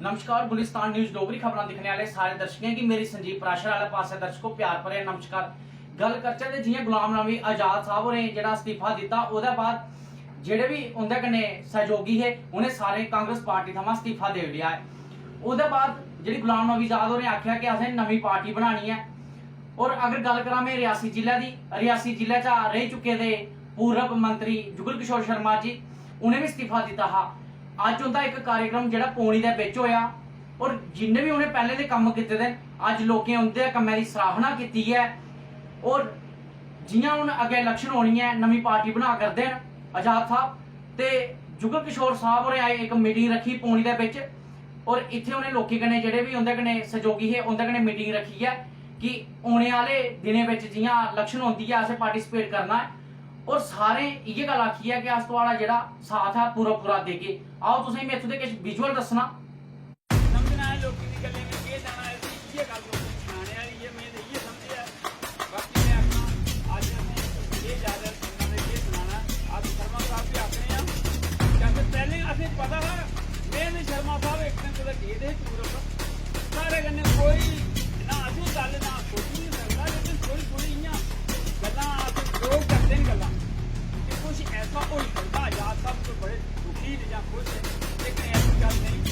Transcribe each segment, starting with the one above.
नमस्कार, गुलिस्तान न्यूज़ डोगरी खबरां दिखने वाले सारे दर्शकों की मेरी संजीव पराशर वाले पासे दर्शकों प्यार भरे नमस्कार। गल करचै ते जियां गुलाम नबी आजाद साहब होरें जेहड़ा इस्तीफा दिता ओहदे बाद जेहड़े भी उंदे कन्नै सहयोगी हे उन्हें सारे कांग्रेस पार्टी थमां इस्तीफा दे लिया है। ओहदे बाद जेहड़ी गुलाम नबी आजाद होरें आख्या कि असें नवी पार्टी बनानी है। और अगर गल करां मैं रियासी जिले दी, रियासी जिले च रह चुके दे पूर्व मंत्री जुगल किशोर शर्मा जी उन्हें भी इस्तीफा दिता हा। अज उनका एक कार्यक्रम जेहड़ा पौनी दे विच होया और जिन्ने भी उन्हें पहले दे कम कीते दे अज लोकें उनके कम्में की सराहना की है। और जियां हुण अगे इलेक्शन होनी है नवी पार्टी बना करदे आजाद साहब ते जुगल किशोर साहब होरें एक मीटिंग रखी पौनी दे विच और इत्थे उन्हें लोकें कन्नै जेहड़े भी उंदे कन्नै सहयोगी हे उंदे कन्नै मीटिंग रखी है कि आने वाले दिनें विच जियां इलेक्शन होंदी है असें पार्टिसिपेट करना है और सारे इयै गल आखी है कि अस तुहाड़ा जेहड़ा साथ है पूरा पूरा देगे। आओ तुसें मैं इत्थों दे किश विजुअल दस्सना। समझना है लोगों की गल्लें में केह् जाना है इयै गल लोगों को सुनाने वाली है। मैं इयै समझिया बाकी मैं आखना अज असें ये ज्यादा सुनना ते केह् सुनाना। अज शर्मा साहब भी आखने जैसे पहले असें पता था मैं शर्मा साहब एक दिन कुदै गेदे हे टूर उप्पर सारे कन्नै कोई ना असें गल ना सोची नहीं सकदा लेकिन थोड़ी थोड़ी इयां गल्लां अस लोग करदे न गल्लां कि कुछ ऐसा होई सकदा। आजाद साहब तो बड़े दुखी ने जां खुश लेकिन ऐसी गल नहीं।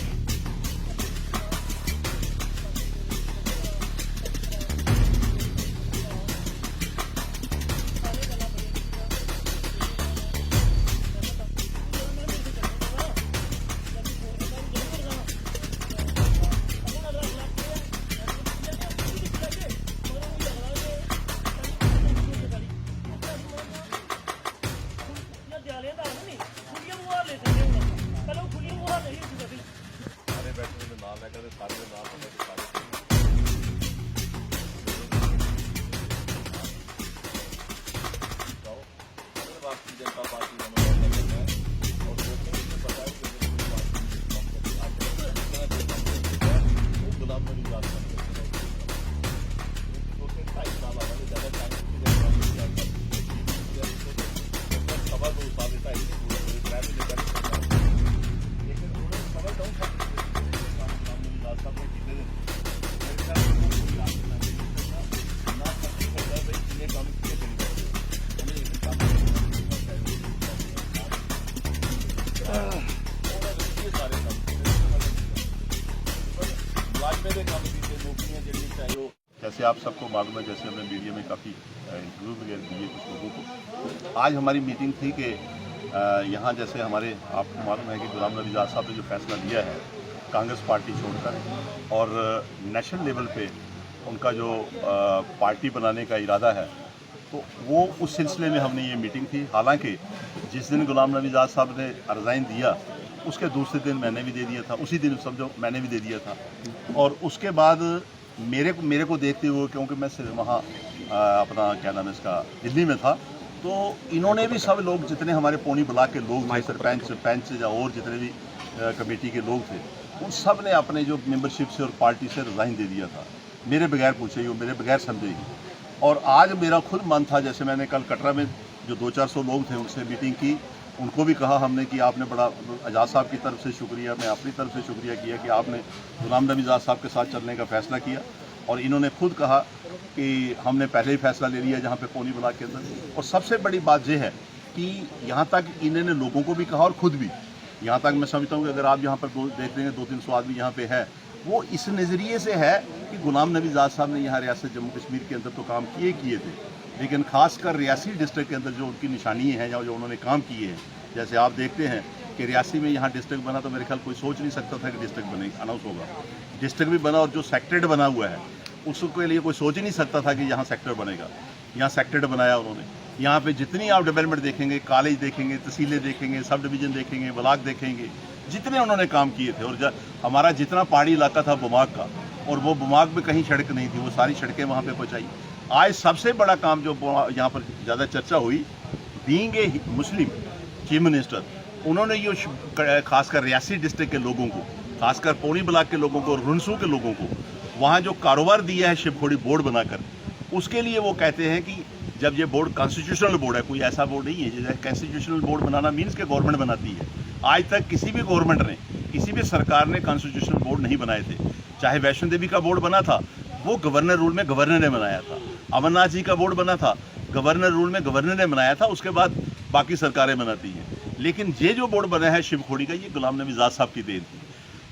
जैसे आप सबको मालूम है, जैसे हमने मीडिया में काफ़ी इंटरव्यू वगैरह दिए कुछ लोगों को। आज हमारी मीटिंग थी कि यहाँ जैसे हमारे आपको मालूम है कि गुलाम नबी आजाद साहब ने जो फैसला लिया है कांग्रेस पार्टी छोड़कर और नेशनल लेवल पे उनका जो पार्टी बनाने का इरादा है, तो वो उस सिलसिले में हमने ये मीटिंग थी। हालांकि जिस दिन गुलाम नबी आजाद साहब ने रिज़ाइन दिया उसके दूसरे दिन मैंने भी दे दिया था, उसी दिन समझो मैंने भी दे दिया था। और उसके बाद मेरे को देखते हुए, क्योंकि मैं सिर्फ वहाँ अपना क्या नाम है इसका दिल्ली में था, तो इन्होंने भी सब लोग जितने हमारे पौनी ब्लॉक के लोग थे, सरपंच या और जितने भी कमेटी के लोग थे, उन सब ने अपने जो मेंबरशिप से और पार्टी से रिज़ाइन दे दिया था मेरे बगैर पूछे ही, मेरे बगैर समझे ही। और आज मेरा खुद मन था, जैसे मैंने कल कटरा में जो 200-400 लोग थे उनसे मीटिंग की, उनको भी कहा हमने कि आपने बड़ा आजाद साहब की तरफ से शुक्रिया, मैं अपनी तरफ से शुक्रिया किया कि आपने गुलाम नबी आजाद साहब के साथ चलने का फ़ैसला किया। और इन्होंने खुद कहा कि हमने पहले ही फैसला ले लिया जहाँ पे पौनी ब्लॉक के अंदर। और सबसे बड़ी बात यह है कि यहाँ तक इन्होंने लोगों को भी कहा और ख़ुद भी, यहाँ तक मैं समझता हूँ कि अगर आप यहाँ पर देख लेंगे 200-300 आदमी यहाँ पे है, वो इस नज़रिए से है कि गुलाम नबी आजाद साहब ने यहाँ रियासत जम्मू कश्मीर के अंदर तो काम किए थे, लेकिन ख़ासकर रियासी डिस्ट्रिक्ट के अंदर जो उनकी निशानी है या जो उन्होंने काम किए हैं, जैसे आप देखते हैं कि रियासी में यहाँ डिस्ट्रिक्ट बना तो मेरे ख्याल कोई सोच नहीं सकता था कि डिस्ट्रिक्ट बने अनाउंस होगा। डिस्ट्रिक्ट भी बना और जो सेक्टरेट बना हुआ है उसके लिए कोई सोच ही नहीं सकता था कि यहाँ सेक्टर बनेगा। यहाँ सेक्टरेट बनाया उन्होंने। यहाँ पे जितनी आप डेवलपमेंट देखेंगे, कॉलेज देखेंगे, तहसीलें देखेंगे, सब डिवीज़न देखेंगे, ब्लॉक देखेंगे, जितने उन्होंने काम किए थे। और हमारा जितना पहाड़ी इलाका था बुमाग का, और वो बुमाग में कहीं सड़क नहीं थी, वो सारी सड़कें वहाँ पे पहुँचाई। आज सबसे बड़ा काम जो यहाँ पर ज़्यादा चर्चा हुई, being a Muslim chief minister, उन्होंने ये खासकर रियासी डिस्ट्रिक्ट के लोगों को, खासकर पौनी ब्लॉक के लोगों को और रुनसू के लोगों को वहाँ जो कारोबार दिया है शिवखोड़ी बोर्ड बनाकर, उसके लिए वो कहते हैं कि जब ये बोर्ड कॉन्स्टिट्यूशनल बोर्ड है, कोई ऐसा बोर्ड नहीं है जैसे कॉन्स्टिट्यूशनल बोर्ड बनाना मीन्स के गवर्नमेंट बनाती है। आज तक किसी भी गवर्नमेंट ने किसी भी सरकार ने कॉन्स्टिट्यूशनल बोर्ड नहीं बनाए थे। चाहे वैष्णो देवी का बोर्ड बना था, वो गवर्नर रूल में गवर्नर ने बनाया था। अमरनाथ जी का बोर्ड बना था, गवर्नर रूल में गवर्नर ने बनाया था। उसके बाद बाकी सरकारें बनाती हैं। लेकिन ये जो बोर्ड बना है शिवखोड़ी का, ये गुलाम नबी आज़ाद साहब की देन थी।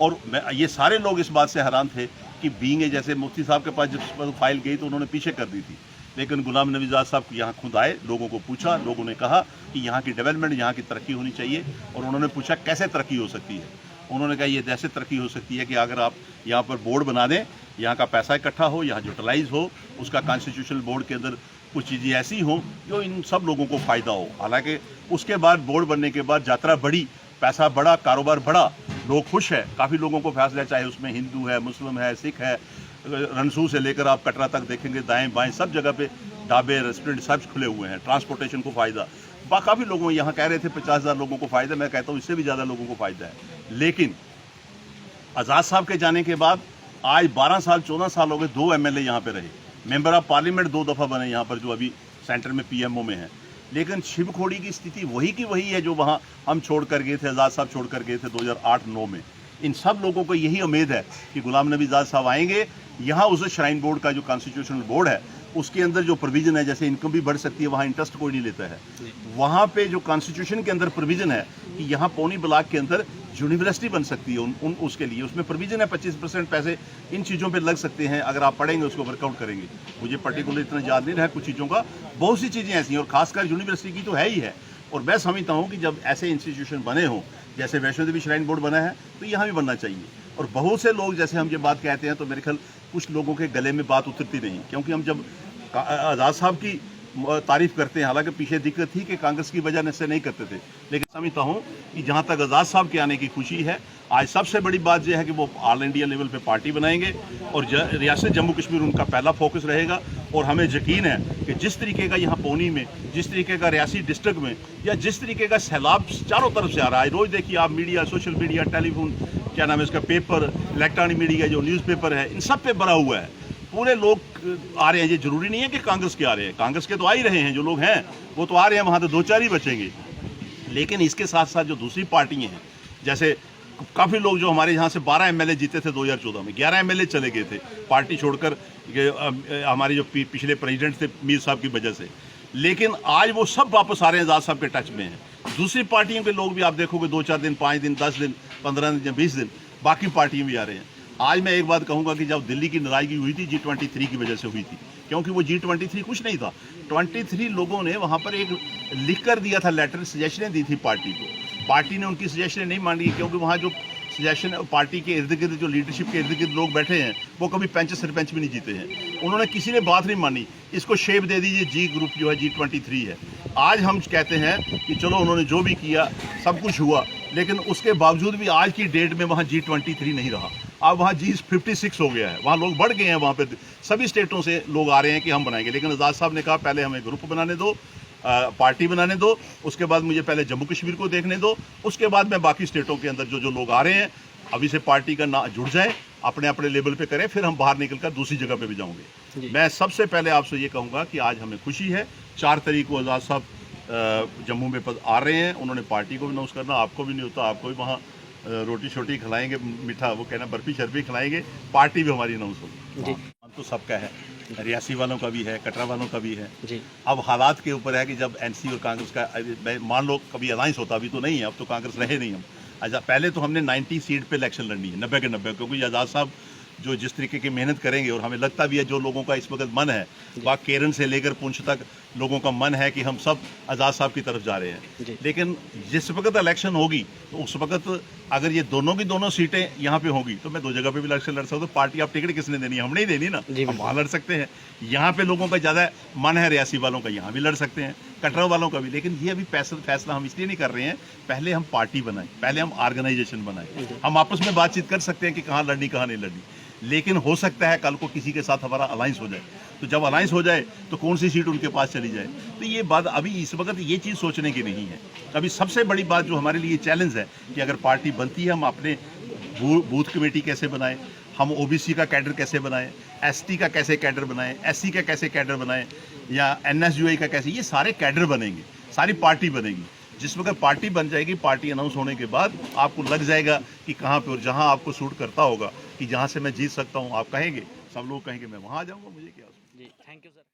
और ये सारे लोग इस बात से हैरान थे कि बीइंग जैसे मुफ्ती साहब के पास जब फाइल गई तो उन्होंने पीछे कर दी थी। लेकिन गुलाम नबी आज़ाद साहब यहाँ खुद आए, लोगों को पूछा, लोगों ने कहा कि यहाँ की डेवलपमेंट, यहाँ की तरक्की होनी चाहिए। और उन्होंने पूछा कैसे तरक्की हो सकती है। उन्होंने कहा ये ऐसे तरक्की हो सकती है कि अगर आप यहाँ पर बोर्ड बना दें, यहाँ का पैसा इकट्ठा हो, यहाँ यूटिलाइज हो, उसका कॉन्स्टिट्यूशनल बोर्ड के अंदर कुछ चीज़ें ऐसी हों जो इन सब लोगों को फ़ायदा हो। हालांकि उसके बाद बोर्ड बनने के बाद यात्रा बढ़ी, पैसा बढ़ा, कारोबार बढ़ा, लोग खुश हैं। काफ़ी लोगों को फैसला, चाहे उसमें हिंदू है, मुस्लिम है, सिख है, रनसू से लेकर आप कटरा तक देखेंगे, दाएं बाएं सब जगह पे ढाबे, रेस्टोरेंट सब खुले हुए हैं। ट्रांसपोर्टेशन को फ़ायदा, काफ़ी लोगों, यहाँ कह रहे थे 50,000 लोगों को फ़ायदा, मैं कहता हूँ इससे भी ज़्यादा लोगों को फ़ायदा है। लेकिन आज़ाद साहब के जाने के बाद आज 12 साल 14 साल हो गए, 2 MLA यहाँ पे रहे, मेंबर ऑफ पार्लियामेंट 2 दफ़ा बने यहाँ पर, जो अभी सेंटर में PMO में है। लेकिन शिवखोड़ी की स्थिति वही की वही है जो वहाँ हम छोड़ कर गए थे, आज़ाद साहब छोड़ कर गए थे 2008-9 में। इन सब लोगों को यही उम्मीद है कि गुलाम नबी आज़ाद साहब आएंगे, यहाँ उस श्राइन बोर्ड का जो कॉन्स्टिट्यूशनल बोर्ड है उसके अंदर जो प्रोविज़न है, जैसे इनकम भी बढ़ सकती है, वहाँ इंटरेस्ट कोई नहीं लेता है। वहाँ पे जो कॉन्स्टिट्यूशन के अंदर प्रोविज़न है कि यहाँ पौनी ब्लॉक के अंदर यूनिवर्सिटी बन सकती है, उसके लिए उसमें प्रोविज़न है 25% पैसे इन चीज़ों पे लग सकते हैं। अगर आप पढ़ेंगे, उसको वर्कआउट करेंगे। मुझे पर्टिकुलर इतना याद नहीं रहा कुछ चीज़ों का, बहुत सी चीज़ें ऐसी हैं, और खासकर यूनिवर्सिटी की तो है ही है। और मैं समझता हूँ कि जब ऐसे इंस्टीट्यूशन बने हों, जैसे वैष्णो देवी श्राइन बोर्ड बना है, तो यहाँ भी बनना चाहिए। और बहुत से लोग, जैसे हम ये बात कहते हैं, तो मेरे ख्याल कुछ लोगों के गले में बात उतरती नहीं, क्योंकि हम जब आज़ाद साहब की तारीफ़ करते हैं, हालांकि पीछे दिक्कत थी कि कांग्रेस की वजह से नहीं करते थे, लेकिन समझता हूँ कि जहाँ तक आज़ाद साहब के आने की खुशी है, आज सबसे बड़ी बात यह है कि वो ऑल इंडिया लेवल पे पार्टी बनाएंगे और रियासत जम्मू कश्मीर उनका पहला फोकस रहेगा। और हमें यकीन है कि जिस तरीके का यहाँ पौनी में, जिस तरीके का रियासी डिस्ट्रिक्ट में, या जिस तरीके का सैलाब चारों तरफ से आ रहा है, रोज़ देखिए आप मीडिया, सोशल मीडिया, टेलीफोन, क्या नाम है इसका, पेपर, इलेक्ट्रॉनिक मीडिया, जो न्यूज़पेपर है, इन सब पे भरा हुआ है। पूरे लोग आ रहे हैं। ये जरूरी नहीं है कि कांग्रेस के आ रहे हैं, कांग्रेस के तो आ ही रहे हैं, जो लोग हैं वो तो आ रहे हैं, वहाँ तो 2-4 ही बचेंगे। लेकिन इसके साथ साथ जो दूसरी पार्टियां हैं, जैसे काफ़ी लोग जो हमारे यहाँ से 12 MLA जीते थे 2014 में, 11 MLA चले गए थे पार्टी छोड़कर, हमारे जो पिछले प्रेसिडेंट थे मीर साहब की वजह से। लेकिन आज वो सब वापस आ रहे हैं, आज़ाद साहब के टच में हैं। दूसरी पार्टियों के लोग भी आप देखोगे 2-4 दिन, 5 दिन, 10 दिन, 15 दिन या 20 दिन, बाकी पार्टियाँ भी आ रहे हैं। आज मैं एक बात कहूँगा कि जब दिल्ली की नाराज़गी हुई थी, G23 की वजह से हुई थी, क्योंकि वो G23 कुछ नहीं था। 23 लोगों ने वहाँ पर एक लिख कर दिया था लेटर, सजेशनें दी थी पार्टी को। पार्टी ने उनकी सजेशनें नहीं मानी, क्योंकि वहाँ जो सजेशन पार्टी के इर्द गिर्द, जो लीडरशिप के इर्द गिर्द लोग बैठे हैं, वो कभी पंच सरपंच भी नहीं जीते हैं। उन्होंने किसी ने बात नहीं मानी, इसको शेप दे दीजिए, जी ग्रुप जो है G23 है। आज हम कहते हैं कि चलो उन्होंने जो भी किया सब कुछ हुआ, लेकिन उसके बावजूद भी आज की डेट में वहाँ G23 नहीं रहा, अब वहाँ G56 हो गया है। वहाँ लोग बढ़ गए हैं, वहाँ पे सभी स्टेटों से लोग आ रहे हैं कि हम बनाएंगे। लेकिन आज़ाद साहब ने कहा पहले हमें ग्रुप बनाने दो, पार्टी बनाने दो, उसके बाद मुझे पहले जम्मू कश्मीर को देखने दो, उसके बाद मैं बाकी स्टेटों के अंदर जो लोग आ रहे हैं अभी से पार्टी का ना जुड़ जाए, अपने अपने लेवल पे करें, फिर हम बाहर निकलकर दूसरी जगह पे भी जाऊंगे। मैं सबसे पहले आपसे ये कहूँगा कि आज हमें खुशी है, 4 तारीख को आज़ाद साहब जम्मू में आ रहे हैं। उन्होंने पार्टी को भी अनाउंस करना, आपको भी नहीं होता, आपको भी वहाँ रोटी छोटी खिलाएंगे, मीठा वो कहना बर्फी शर्फी खिलाएंगे, पार्टी भी हमारी अनाउंस होगी। तो सबका है, रियासी वालों का भी है, कटरा वालों का भी है जी। अब हालात के ऊपर है कि जब NC और कांग्रेस का, मान लो कभी अलायंस होता, अभी तो नहीं है, अब तो कांग्रेस रहे नहीं हम। अच्छा, पहले तो हमने 90 सीट पे इलेक्शन लड़नी है, 90 के 90, क्योंकि आज़ाद साहब जो जिस तरीके की मेहनत करेंगे, और हमें लगता भी है जो लोगों का इस वक्त मन है, वह केरन से लेकर पुंछ तक लोगों का मन है कि हम सब आज़ाद साहब की तरफ जा रहे हैं। लेकिन जिस वक्त इलेक्शन होगी, तो उस वक्त अगर ये दोनों की दोनों सीटें यहाँ पे होगी, तो मैं 2 जगह पे भी इलेक्शन लड़ सकता हूँ। पार्टी आप टिकट किसने देनी है? हम नहीं देनी ना, हम वहाँ लड़ सकते हैं। यहाँ पे लोगों का ज़्यादा मन है, रियासी वालों का, यहाँ भी लड़ सकते हैं, कटरा वालों का भी। लेकिन ये अभी फैसला हम इसलिए नहीं कर रहे हैं, पहले हम पार्टी बनाएं, पहले हम ऑर्गेनाइजेशन बनाएं। हम आपस में बातचीत कर सकते हैं कि कहाँ लड़नी कहाँ नहीं लड़नी, लेकिन हो सकता है कल को किसी के साथ हमारा अलायंस हो जाए, तो जब अलायंस हो जाए तो कौन सी सीट उनके पास चली जाए। तो ये बात अभी इस वक्त ये चीज़ सोचने की नहीं है। अभी सबसे बड़ी बात जो हमारे लिए चैलेंज है कि अगर पार्टी बनती है, हम अपने बूथ कमेटी कैसे बनाएं, हम OBC का कैडर कैसे बनाएं, ST का कैसे कैडर बनाएं, SC का कैसे कैडर बनाएं, या NSUI का कैसे, ये सारे कैडर बनेंगे, सारी पार्टी बनेगी। जिस वक्त पार्टी बन जाएगी, पार्टी अनाउंस होने के बाद आपको लग जाएगा कि कहाँ पे, और जहाँ आपको सूट करता होगा कि जहाँ से मैं जीत सकता हूँ, आप कहेंगे, सब लोग कहेंगे मैं वहाँ जाऊँगा, मुझे क्या। जी, थैंक यू सर।